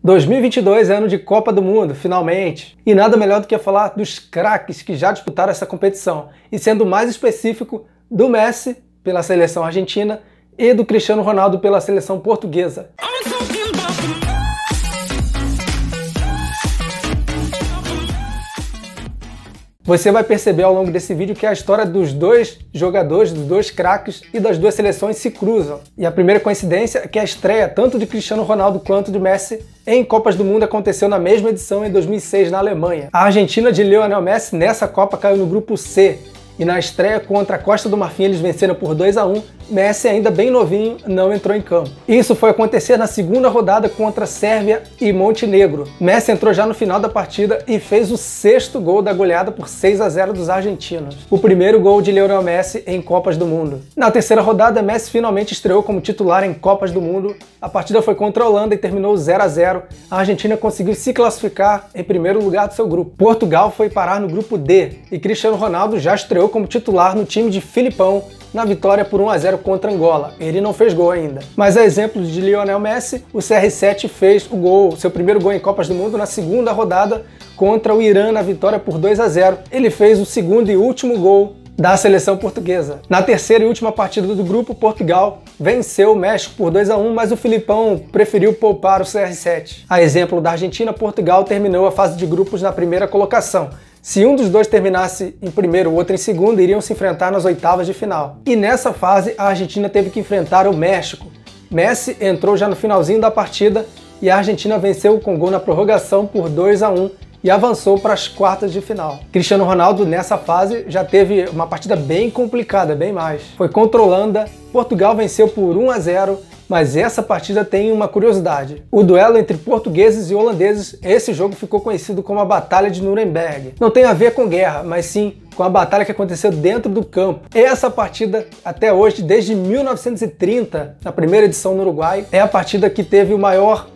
2022 é ano de Copa do Mundo, finalmente. E nada melhor do que falar dos craques que já disputaram essa competição. E sendo mais específico, do Messi, pela seleção argentina, e do Cristiano Ronaldo pela seleção portuguesa. Você vai perceber ao longo desse vídeo que a história dos dois jogadores, dos dois craques e das duas seleções se cruzam. E a primeira coincidência é que a estreia tanto de Cristiano Ronaldo quanto de Messi em Copas do Mundo aconteceu na mesma edição em 2006 na Alemanha. A Argentina de Lionel Messi nessa Copa caiu no grupo C. E na estreia contra a Costa do Marfim eles venceram por 2-1, Messi ainda bem novinho não entrou em campo. Isso foi acontecer na segunda rodada contra Sérvia e Montenegro. Messi entrou já no final da partida e fez o sexto gol da goleada por 6-0 dos argentinos. O primeiro gol de Lionel Messi em Copas do Mundo. Na terceira rodada, Messi finalmente estreou como titular em Copas do Mundo. A partida foi contra a Holanda e terminou 0-0. A Argentina conseguiu se classificar em primeiro lugar do seu grupo. Portugal foi parar no grupo D e Cristiano Ronaldo já estreou como titular no time de Filipão na vitória por 1-0 contra Angola. Ele não fez gol ainda. Mas a exemplo de Lionel Messi, o CR7 fez o gol, seu primeiro gol em Copas do Mundo na segunda rodada contra o Irã na vitória por 2-0. Ele fez o segundo e último gol da seleção portuguesa. Na terceira e última partida do grupo, Portugal venceu o México por 2-1, mas o Filipão preferiu poupar o CR7. A exemplo da Argentina, Portugal terminou a fase de grupos na primeira colocação. Se um dos dois terminasse em primeiro, o outro em segundo, iriam se enfrentar nas oitavas de final. E nessa fase, a Argentina teve que enfrentar o México. Messi entrou já no finalzinho da partida e a Argentina venceu com gol na prorrogação por 2-1 e avançou para as quartas de final. Cristiano Ronaldo, nessa fase, já teve uma partida bem complicada, bem mais. Foi contra a Holanda, Portugal venceu por 1-0, mas essa partida tem uma curiosidade. O duelo entre portugueses e holandeses, esse jogo ficou conhecido como a Batalha de Nuremberg. Não tem a ver com guerra, mas sim com a batalha que aconteceu dentro do campo. Essa partida, até hoje, desde 1930, na primeira edição no Uruguai, é a partida que teve o maior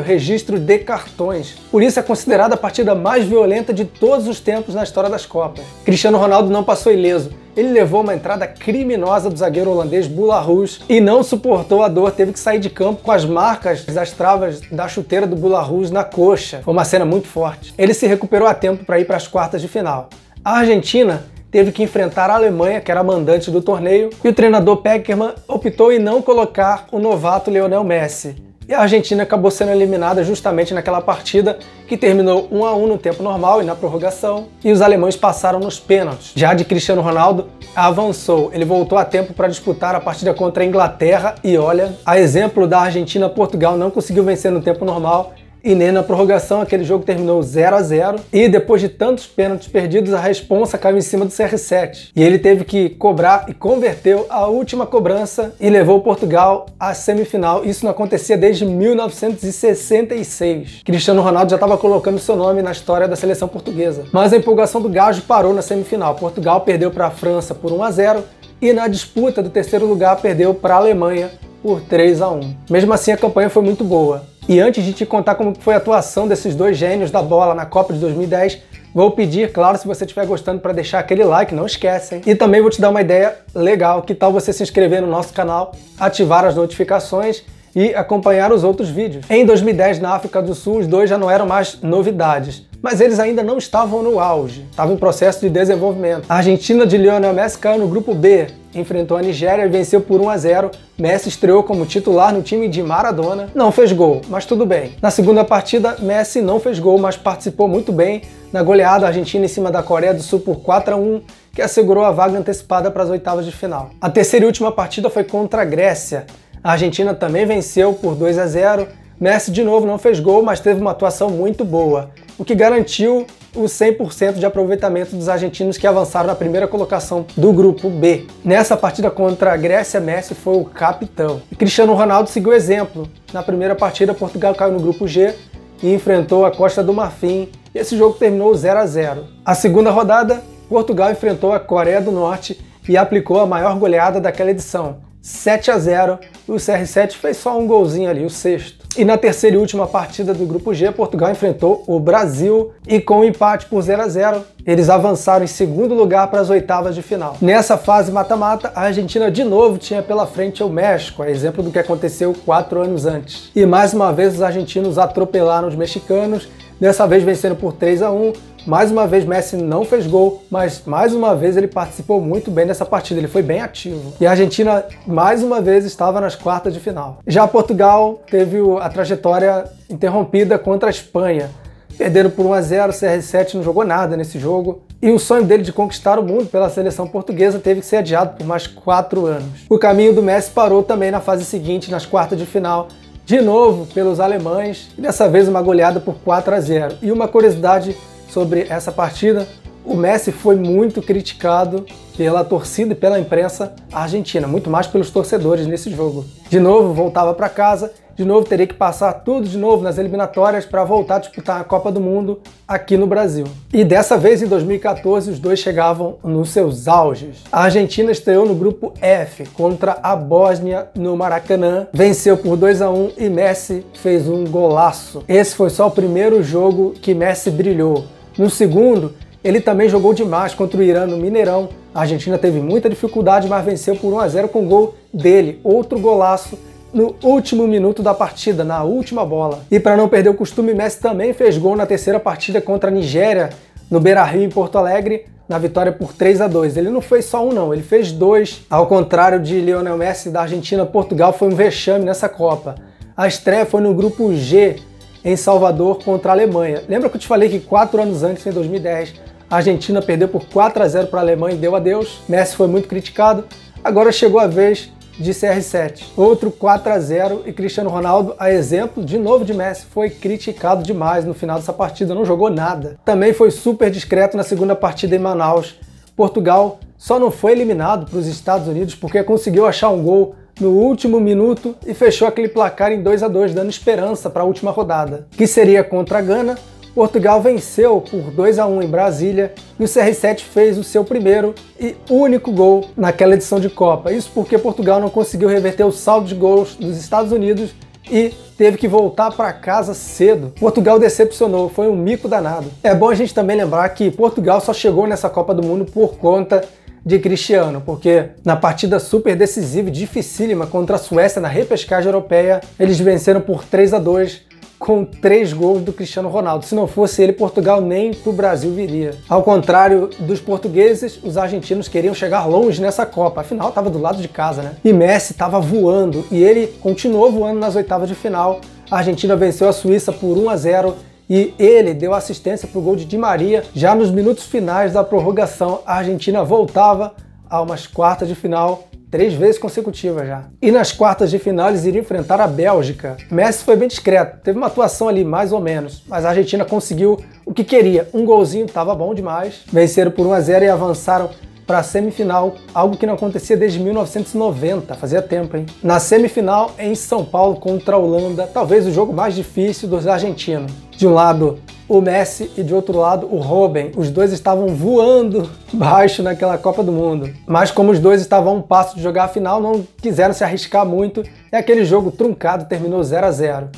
registro de cartões. Por isso é considerada a partida mais violenta de todos os tempos na história das Copas. Cristiano Ronaldo não passou ileso. Ele levou uma entrada criminosa do zagueiro holandês Boularoes e não suportou a dor, teve que sair de campo com as marcas das travas da chuteira do Boularoes na coxa. Foi uma cena muito forte. Ele se recuperou a tempo para ir para as quartas de final. A Argentina teve que enfrentar a Alemanha, que era a mandante do torneio, e o treinador Peckerman optou em não colocar o novato Lionel Messi. E a Argentina acabou sendo eliminada justamente naquela partida que terminou 1-1 no tempo normal e na prorrogação, e os alemães passaram nos pênaltis. Já de Cristiano Ronaldo, avançou. Ele voltou a tempo para disputar a partida contra a Inglaterra e olha, a exemplo da Argentina, Portugal não conseguiu vencer no tempo normal e nem na prorrogação. Aquele jogo terminou 0-0 e depois de tantos pênaltis perdidos, a responsa caiu em cima do CR7. E ele teve que cobrar e converteu a última cobrança e levou Portugal à semifinal. Isso não acontecia desde 1966. Cristiano Ronaldo já estava colocando seu nome na história da seleção portuguesa. Mas a empolgação do Gajo parou na semifinal. Portugal perdeu para a França por 1-0 e na disputa do terceiro lugar perdeu para a Alemanha por 3-1. Mesmo assim, a campanha foi muito boa. E antes de te contar como foi a atuação desses dois gênios da bola na Copa de 2010, vou pedir, claro, se você estiver gostando, para deixar aquele like, não esquece, hein? E também vou te dar uma ideia legal, que tal você se inscrever no nosso canal, ativar as notificações e acompanhar os outros vídeos. Em 2010, na África do Sul, os dois já não eram mais novidades, mas eles ainda não estavam no auge, estavam em processo de desenvolvimento. A Argentina de Lionel Messi caiu no grupo B, enfrentou a Nigéria e venceu por 1-0. Messi estreou como titular no time de Maradona. Não fez gol, mas tudo bem. Na segunda partida, Messi não fez gol, mas participou muito bem na goleada argentina em cima da Coreia do Sul por 4-1, que assegurou a vaga antecipada para as oitavas de final. A terceira e última partida foi contra a Grécia. A Argentina também venceu por 2-0. Messi de novo não fez gol, mas teve uma atuação muito boa, o que garantiu o 100% de aproveitamento dos argentinos que avançaram na primeira colocação do grupo B. Nessa partida contra a Grécia, Messi foi o capitão. E Cristiano Ronaldo seguiu o exemplo. Na primeira partida, Portugal caiu no grupo G e enfrentou a Costa do Marfim. Esse jogo terminou 0-0. A segunda rodada, Portugal enfrentou a Coreia do Norte e aplicou a maior goleada daquela edição, 7-0. E o CR7 fez só um golzinho ali, o sexto. E na terceira e última partida do Grupo G, Portugal enfrentou o Brasil e com um empate por 0-0, eles avançaram em segundo lugar para as oitavas de final. Nessa fase mata-mata, a Argentina de novo tinha pela frente o México, a exemplo do que aconteceu 4 anos antes. E mais uma vez os argentinos atropelaram os mexicanos, dessa vez vencendo por 3-1. Mais uma vez Messi não fez gol, mas mais uma vez ele participou muito bem dessa partida, ele foi bem ativo. E a Argentina mais uma vez estava nas quartas de final. Já Portugal teve a trajetória interrompida contra a Espanha. Perderam por 1-0, CR7 não jogou nada nesse jogo. E o sonho dele de conquistar o mundo pela seleção portuguesa teve que ser adiado por mais 4 anos. O caminho do Messi parou também na fase seguinte, nas quartas de final, de novo pelos alemães, e dessa vez uma goleada por 4-0. E uma curiosidade sobre essa partida, o Messi foi muito criticado pela torcida e pela imprensa argentina, muito mais pelos torcedores nesse jogo. De novo voltava para casa, de novo teria que passar tudo de novo nas eliminatórias para voltar a disputar a Copa do Mundo aqui no Brasil. E dessa vez, em 2014, os dois chegavam nos seus auges. A Argentina estreou no grupo F contra a Bósnia no Maracanã, venceu por 2-1 e Messi fez um golaço. Esse foi só o primeiro jogo que Messi brilhou. No segundo, ele também jogou demais contra o Irã no Mineirão. A Argentina teve muita dificuldade, mas venceu por 1-0 com gol dele, outro golaço no último minuto da partida, na última bola. E para não perder o costume, Messi também fez gol na terceira partida contra a Nigéria, no Beira-Rio, em Porto Alegre, na vitória por 3-2. Ele não fez só um não, ele fez 2. Ao contrário de Lionel Messi da Argentina, Portugal foi um vexame nessa Copa. A estreia foi no grupo G, em Salvador, contra a Alemanha. Lembra que eu te falei que 4 anos antes, em 2010, a Argentina perdeu por 4-0 para a Alemanha e deu adeus? Messi foi muito criticado. Agora chegou a vez de CR7. Outro 4-0 e Cristiano Ronaldo, a exemplo de novo de Messi, foi criticado demais no final dessa partida, não jogou nada. Também foi super discreto na segunda partida em Manaus. Portugal só não foi eliminado para os Estados Unidos porque conseguiu achar um gol no último minuto e fechou aquele placar em 2-2, dando esperança para a última rodada, que seria contra a Gana. Portugal venceu por 2-1 em Brasília e o CR7 fez o seu primeiro e único gol naquela edição de Copa. Isso porque Portugal não conseguiu reverter o saldo de gols dos Estados Unidos e teve que voltar para casa cedo. Portugal decepcionou, foi um mico danado. É bom a gente também lembrar que Portugal só chegou nessa Copa do Mundo por conta de Cristiano, porque na partida super decisiva e dificílima contra a Suécia na repescagem europeia, eles venceram por 3-2 com 3 gols do Cristiano Ronaldo. Se não fosse ele, Portugal nem pro Brasil viria. Ao contrário dos portugueses, os argentinos queriam chegar longe nessa Copa, afinal estava do lado de casa, né? E Messi estava voando, e ele continuou voando nas oitavas de final. A Argentina venceu a Suíça por 1-0, e ele deu assistência para o gol de Di Maria. Já nos minutos finais da prorrogação, a Argentina voltava a umas quartas de final, 3 vezes consecutivas já. E nas quartas de final eles iriam enfrentar a Bélgica. Messi foi bem discreto, teve uma atuação ali mais ou menos, mas a Argentina conseguiu o que queria. Um golzinho, estava bom demais. Venceram por 1-0 e avançaram para a semifinal, algo que não acontecia desde 1990, fazia tempo, hein? Na semifinal, em São Paulo contra a Holanda, talvez o jogo mais difícil dos argentinos. De um lado, o Messi e de outro lado, o Robben. Os dois estavam voando baixo naquela Copa do Mundo. Mas como os dois estavam a um passo de jogar a final, não quiseram se arriscar muito e aquele jogo truncado terminou 0-0.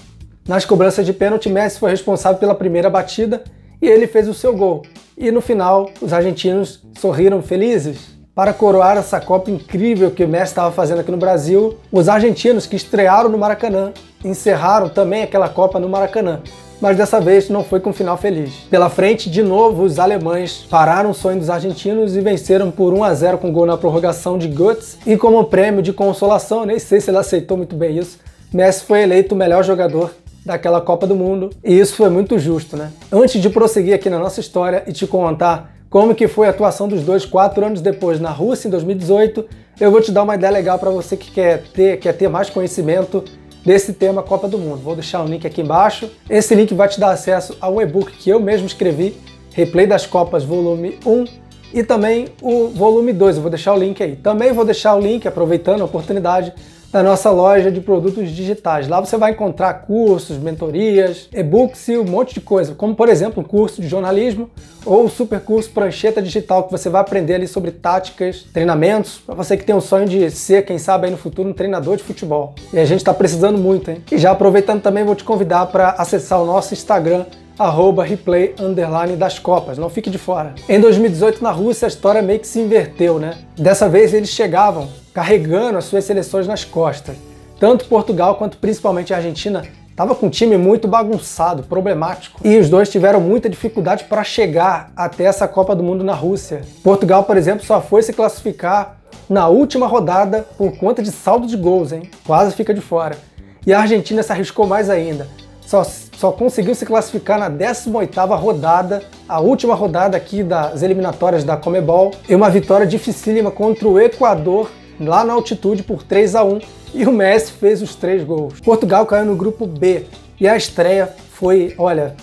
Nas cobranças de pênalti, Messi foi responsável pela primeira batida e ele fez o seu gol. E no final, os argentinos sorriram felizes. Para coroar essa Copa incrível que o Messi estava fazendo aqui no Brasil, os argentinos que estrearam no Maracanã encerraram também aquela Copa no Maracanã. Mas dessa vez não foi com um final feliz. Pela frente, de novo, os alemães pararam o sonho dos argentinos e venceram por 1-0 com gol na prorrogação de Götze. E como prêmio de consolação, nem sei se ele aceitou muito bem isso, Messi foi eleito o melhor jogador daquela Copa do Mundo, e isso foi muito justo, né? Antes de prosseguir aqui na nossa história e te contar como que foi a atuação dos dois 4 anos depois na Rússia, em 2018, eu vou te dar uma ideia legal para você que quer ter mais conhecimento desse tema Copa do Mundo. Vou deixar um link aqui embaixo. Esse link vai te dar acesso a um e-book que eu mesmo escrevi, Replay das Copas volume 1, e também o volume 2, eu vou deixar o link aí. Também vou deixar o link, aproveitando a oportunidade, da nossa loja de produtos digitais. Lá você vai encontrar cursos, mentorias, e-books e um monte de coisa, como por exemplo um curso de jornalismo ou o super curso Prancheta Digital, que você vai aprender ali sobre táticas, treinamentos, para você que tem o sonho de ser, quem sabe aí no futuro, um treinador de futebol. E a gente está precisando muito, hein? E já aproveitando também, vou te convidar para acessar o nosso Instagram, @replay_das Copas, não fique de fora. Em 2018 na Rússia a história meio que se inverteu, né? Dessa vez eles chegavam carregando as suas seleções nas costas. Tanto Portugal quanto principalmente a Argentina estava com um time muito bagunçado, problemático. E os dois tiveram muita dificuldade para chegar até essa Copa do Mundo na Rússia. Portugal, por exemplo, só foi se classificar na última rodada por conta de saldo de gols, hein? Quase fica de fora. E a Argentina se arriscou mais ainda. Só conseguiu se classificar na 18ª rodada, a última rodada aqui das eliminatórias da Conmebol, e uma vitória dificílima contra o Equador, lá na altitude, por 3-1, e o Messi fez os 3 gols. Portugal caiu no grupo B, e a estreia foi, olha,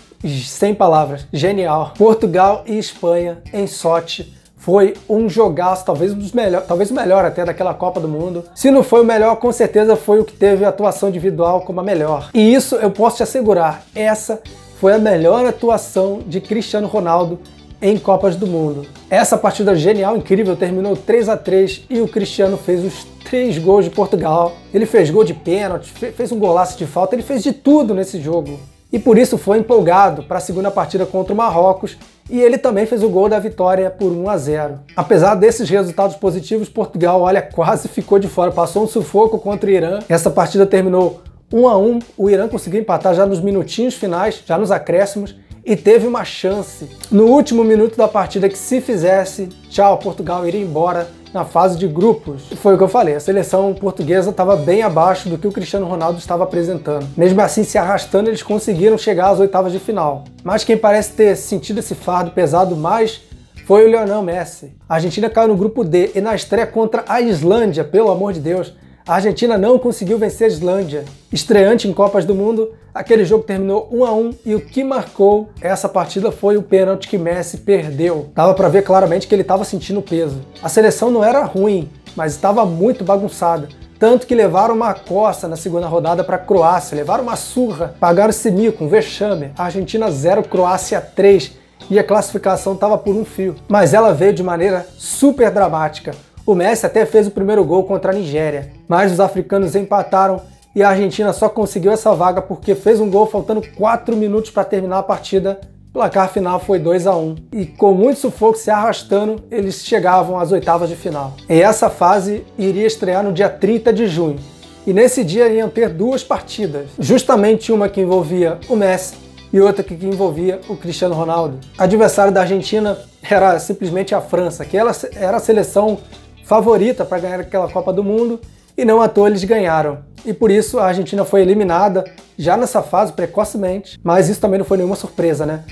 sem palavras, genial. Portugal e Espanha em Sochi. Foi um jogaço, talvez o melhor até daquela Copa do Mundo. Se não foi o melhor, com certeza foi o que teve a atuação individual como a melhor. E isso eu posso te assegurar, essa foi a melhor atuação de Cristiano Ronaldo em Copas do Mundo. Essa partida genial, incrível, terminou 3-3 e o Cristiano fez os 3 gols de Portugal. Ele fez gol de pênalti, fez um golaço de falta, ele fez de tudo nesse jogo. E por isso foi empolgado para a segunda partida contra o Marrocos, e ele também fez o gol da vitória por 1-0. Apesar desses resultados positivos, Portugal, olha, quase ficou de fora, passou um sufoco contra o Irã. Essa partida terminou 1-1, o Irã conseguiu empatar já nos minutinhos finais, já nos acréscimos, e teve uma chance no último minuto da partida que, se fizesse, tchau, Portugal iria embora na fase de grupos. Foi o que eu falei, a seleção portuguesa estava bem abaixo do que o Cristiano Ronaldo estava apresentando. Mesmo assim, se arrastando, eles conseguiram chegar às oitavas de final. Mas quem parece ter sentido esse fardo pesado mais foi o Lionel Messi. A Argentina caiu no grupo D e na estreia contra a Islândia, pelo amor de Deus, a Argentina não conseguiu vencer a Islândia. Estreante em Copas do Mundo, aquele jogo terminou 1-1 e o que marcou essa partida foi o pênalti que Messi perdeu. Dava para ver claramente que ele estava sentindo o peso. A seleção não era ruim, mas estava muito bagunçada. Tanto que levaram uma coça na segunda rodada para a Croácia, levaram uma surra, pagaram esse mico, um vexame. A Argentina 0, Croácia 3 e a classificação estava por um fio. Mas ela veio de maneira super dramática. O Messi até fez o primeiro gol contra a Nigéria, mas os africanos empataram e a Argentina só conseguiu essa vaga porque fez um gol faltando 4 minutos para terminar a partida. O placar final foi 2-1 e com muito sufoco se arrastando, eles chegavam às oitavas de final. E essa fase iria estrear no dia 30 de junho. E nesse dia iam ter 2 partidas, justamente uma que envolvia o Messi e outra que envolvia o Cristiano Ronaldo. O adversário da Argentina era simplesmente a França, que ela era a seleção favorita para ganhar aquela Copa do Mundo, e não à toa eles ganharam. E por isso a Argentina foi eliminada já nessa fase precocemente, mas isso também não foi nenhuma surpresa, né?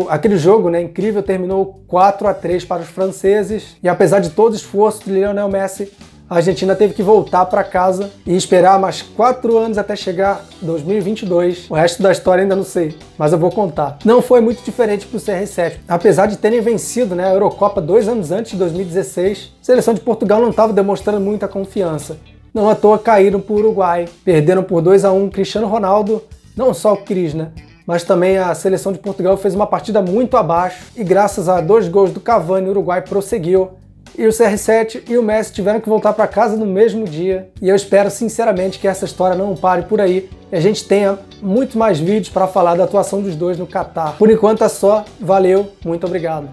Aquele jogo, né, incrível, terminou 4-3 para os franceses, e apesar de todo o esforço de Lionel Messi, a Argentina teve que voltar para casa e esperar mais 4 anos até chegar 2022. O resto da história ainda não sei, mas eu vou contar. Não foi muito diferente para o CR7. Apesar de terem vencido, né, a Eurocopa 2 anos antes, de 2016, a seleção de Portugal não estava demonstrando muita confiança. Não à toa caíram para o Uruguai, perderam por 2-1. Cristiano Ronaldo, não só o Cris, né, mas também a seleção de Portugal fez uma partida muito abaixo e graças a 2 gols do Cavani, o Uruguai prosseguiu. E o CR7 e o Messi tiveram que voltar para casa no mesmo dia. E eu espero sinceramente que essa história não pare por aí e a gente tenha muito mais vídeos para falar da atuação dos dois no Catar. Por enquanto é só. Valeu, muito obrigado.